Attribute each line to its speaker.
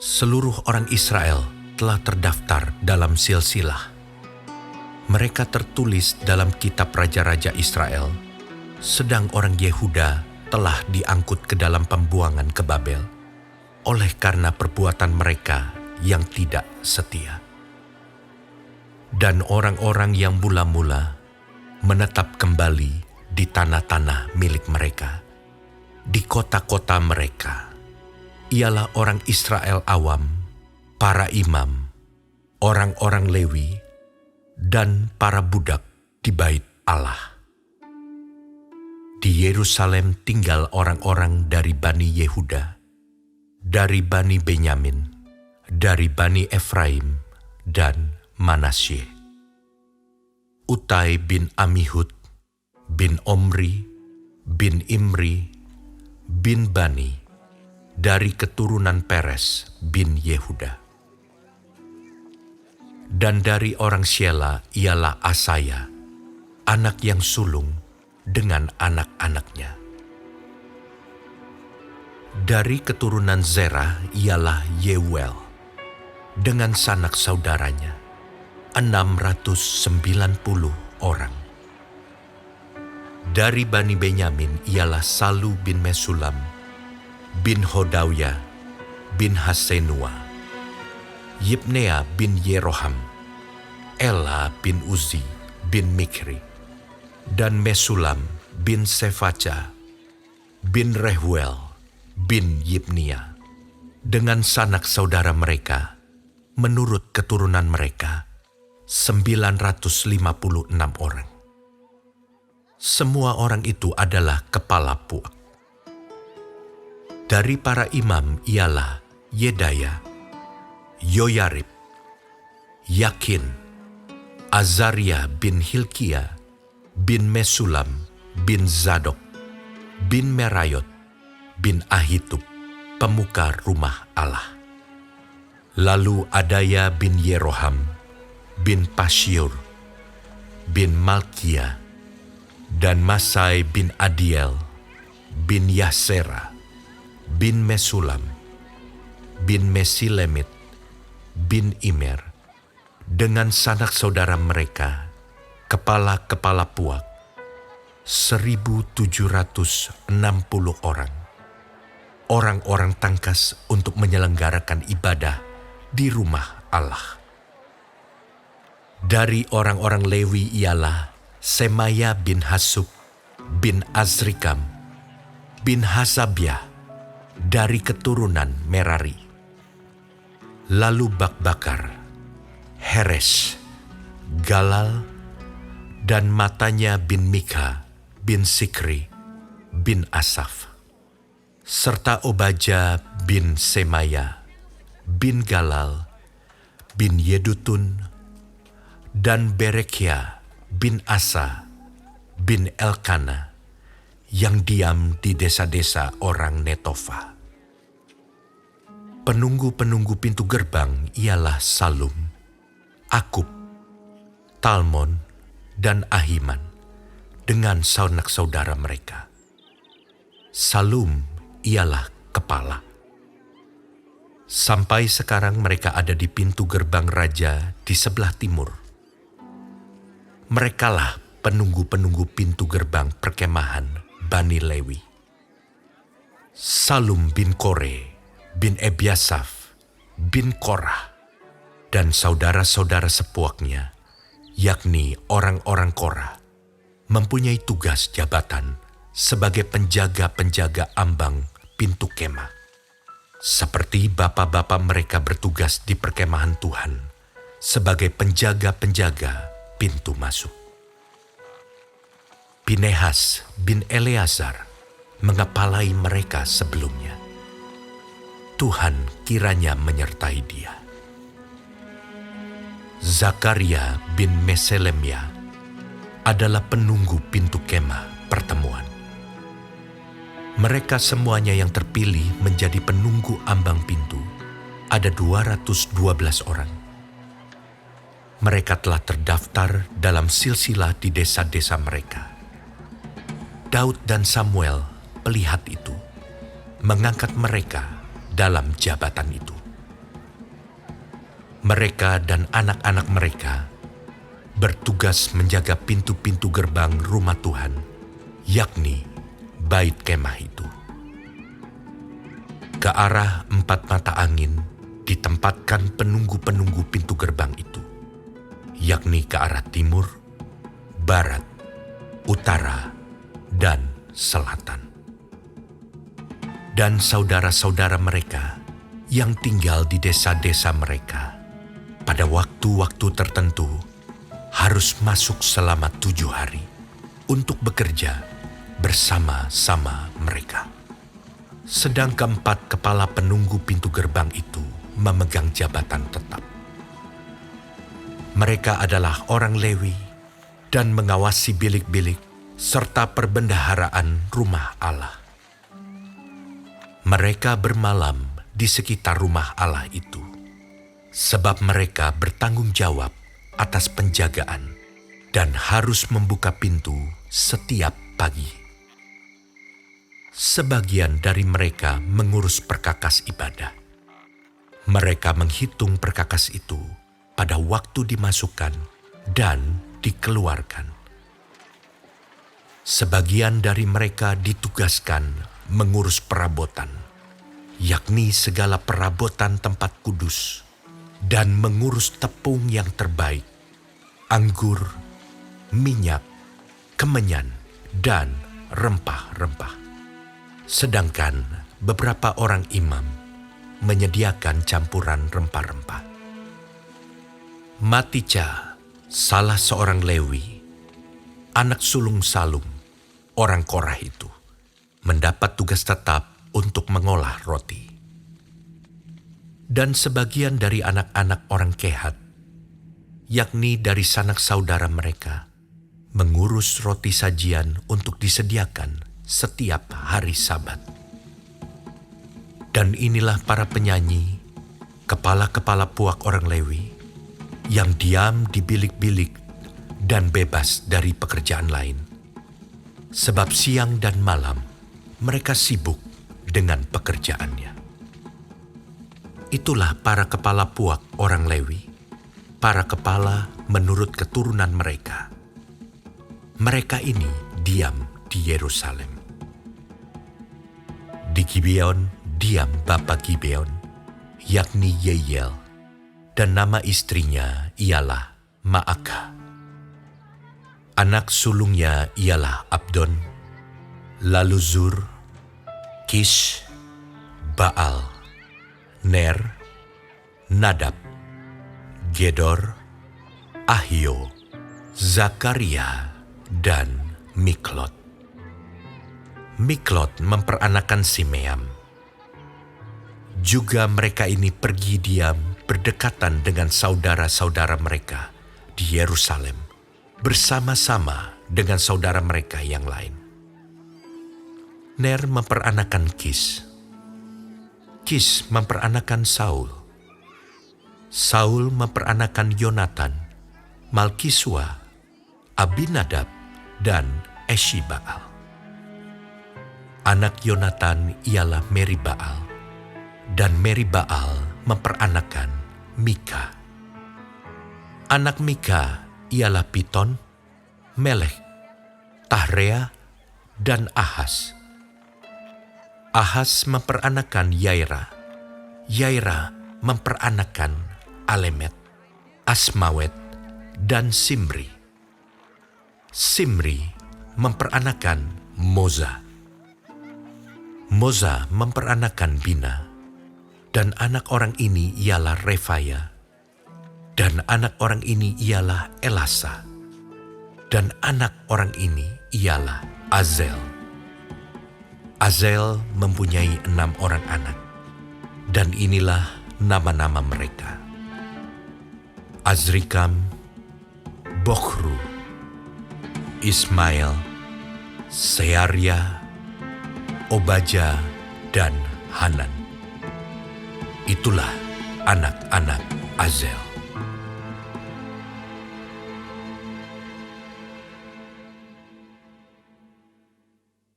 Speaker 1: Seluruh orang Israel telah terdaftar dalam silsilah. Mereka tertulis dalam kitab raja-raja Israel, sedang orang Yehuda telah diangkut ke dalam pembuangan ke Babel, oleh karena perbuatan mereka yang tidak setia. Dan orang-orang yang mula-mula menetap kembali di tanah-tanah milik mereka, di kota-kota mereka, ialah orang Israel awam, para imam, orang-orang Lewi, dan para budak di bait Allah. Di Yerusalem tinggal orang-orang dari Bani Yehuda, dari Bani Benyamin, dari Bani Efraim, dan Manasye. Utai bin Amihud, bin Omri, bin Imri, bin Bani, dari keturunan Peres bin Yehuda. Dan dari orang Syela ialah Asaya, anak yang sulung dengan anak-anaknya. Dari keturunan Zerah ialah Yeuel, dengan sanak saudaranya, 690 orang. Dari Bani Benyamin ialah Salu bin Mesulam, bin Hodawya, bin Hasenua, Yibnea bin Yeroham, Ela bin Uzi, bin Mikri, dan Mesulam bin Sefaca, bin Rehuel, bin Yibnia, dengan sanak saudara mereka, menurut keturunan mereka, 956 orang. Semua orang itu adalah kepala puak. Dari para imam ialah Yedaya, Yoyarib, Yakin, Azaria bin Hilkia, bin Mesulam, bin Zadok, bin Merayot, bin Ahitub, pemuka rumah Allah. Lalu Adaya bin Yeroham, bin Pasyur, bin Malkia, dan Masai bin Adiel, bin Yasera, bin Mesulam, bin Mesilemit, bin Imer, dengan sanak saudara mereka, kepala-kepala puak, 1.760 orang. Orang-orang tangkas untuk menyelenggarakan ibadah di rumah Allah. Dari orang-orang Lewi ialah Semaya bin Hasub, bin Azrikam, bin Hasabiah, dari keturunan Merari. Lalu Bakbakar, Heres, Galal, dan Matanya bin Mika, bin Sikri, bin Asaf, serta Obaja bin Semaya, bin Galal, bin Yedutun, dan Berekia bin Asa, bin Elkana, yang diam di desa-desa orang Netofa. Penunggu-penunggu pintu gerbang ialah Salum, Akub, Talmon, dan Ahiman, dengan sanak saudara mereka. Salum ialah kepala. Sampai sekarang mereka ada di pintu gerbang raja di sebelah timur. Merekalah penunggu-penunggu pintu gerbang perkemahan Bani Lewi. Salum bin Kore, bin Ebiasaf, bin Korah, dan saudara-saudara sepuaknya, yakni orang-orang Korah, mempunyai tugas jabatan sebagai penjaga-penjaga ambang pintu kemah, seperti bapa-bapa mereka bertugas di perkemahan Tuhan sebagai penjaga-penjaga pintu masuk. Pinehas bin Eleazar mengepalai mereka sebelumnya. Tuhan kiranya menyertai dia. Zakaria bin Meselemia adalah penunggu pintu kemah pertemuan. Mereka semuanya yang terpilih menjadi penunggu ambang pintu, ada 212 orang. Mereka telah terdaftar dalam silsilah di desa-desa mereka. Daud dan Samuel, pelihat itu, mengangkat mereka dalam jabatan itu. Mereka dan anak-anak mereka bertugas menjaga pintu-pintu gerbang rumah Tuhan, yakni Bait Kemah itu. Ke arah 4 mata angin ditempatkan penunggu-penunggu pintu gerbang itu, yakni ke arah timur, barat, utara, dan selatan. Dan saudara-saudara mereka yang tinggal di desa-desa mereka pada waktu-waktu tertentu harus masuk selama 7 hari untuk bekerja bersama-sama mereka. Sedang keempat kepala penunggu pintu gerbang itu memegang jabatan tetap. Mereka adalah orang Lewi dan mengawasi bilik-bilik serta perbendaharaan rumah Allah. Mereka bermalam di sekitar rumah Allah itu, sebab mereka bertanggung jawab atas penjagaan dan harus membuka pintu setiap pagi. Sebagian dari mereka mengurus perkakas ibadah. Mereka menghitung perkakas itu pada waktu dimasukkan dan dikeluarkan. Sebagian dari mereka ditugaskan mengurus perabotan, yakni segala perabotan tempat kudus, dan mengurus tepung yang terbaik, anggur, minyak, kemenyan, dan rempah-rempah. Sedangkan beberapa orang imam menyediakan campuran rempah-rempah. Matica, salah seorang Lewi, anak sulung Salum, orang Korah itu, mendapat tugas tetap untuk mengolah roti. Dan sebagian dari anak-anak orang Kehat, yakni dari sanak saudara mereka, mengurus roti sajian untuk disediakan setiap hari Sabat. Dan inilah para penyanyi, kepala-kepala puak orang Lewi, yang diam di bilik-bilik dan bebas dari pekerjaan lain. Sebab siang dan malam mereka sibuk dengan pekerjaannya. Itulah para kepala puak orang Lewi, para kepala menurut keturunan mereka. Mereka ini diam di Yerusalem. Di Gibeon diam bapa Gibeon, yakni Yeiel, dan nama istrinya ialah Maakah. Anak sulungnya ialah Abdon, lalu Zur, Kish, Baal, Ner, Nadab, Gedor, Ahio, Zakaria, dan Miklot. Miklot memperanakan Simeam. Juga mereka ini pergi diam berdekatan dengan saudara-saudara mereka di Yerusalem, bersama-sama dengan saudara mereka yang lain. Ner memperanakan Kis. Kis memperanakan Saul. Saul memperanakan Yonatan, Malkisua, Abinadab, dan Eshibaal. Anak Yonatan ialah Meribaal, dan Meribaal memperanakan Mika. Anak Mika ialah Piton, Melek, Tahrea, dan Ahas. Ahas memperanakan Yaira. Yaira memperanakan Alemet, Asmawet, dan Simri. Simri memperanakan Moza. Moza memperanakan Bina, dan anak orang ini ialah Refaya, dan anak orang ini ialah Elasa, dan anak orang ini ialah Azel. Azel mempunyai 6 orang anak, dan inilah nama-nama mereka: Azrikam, Bokhru, Ismail, Searia, Obaja, dan Hanan. Itulah anak-anak Azel.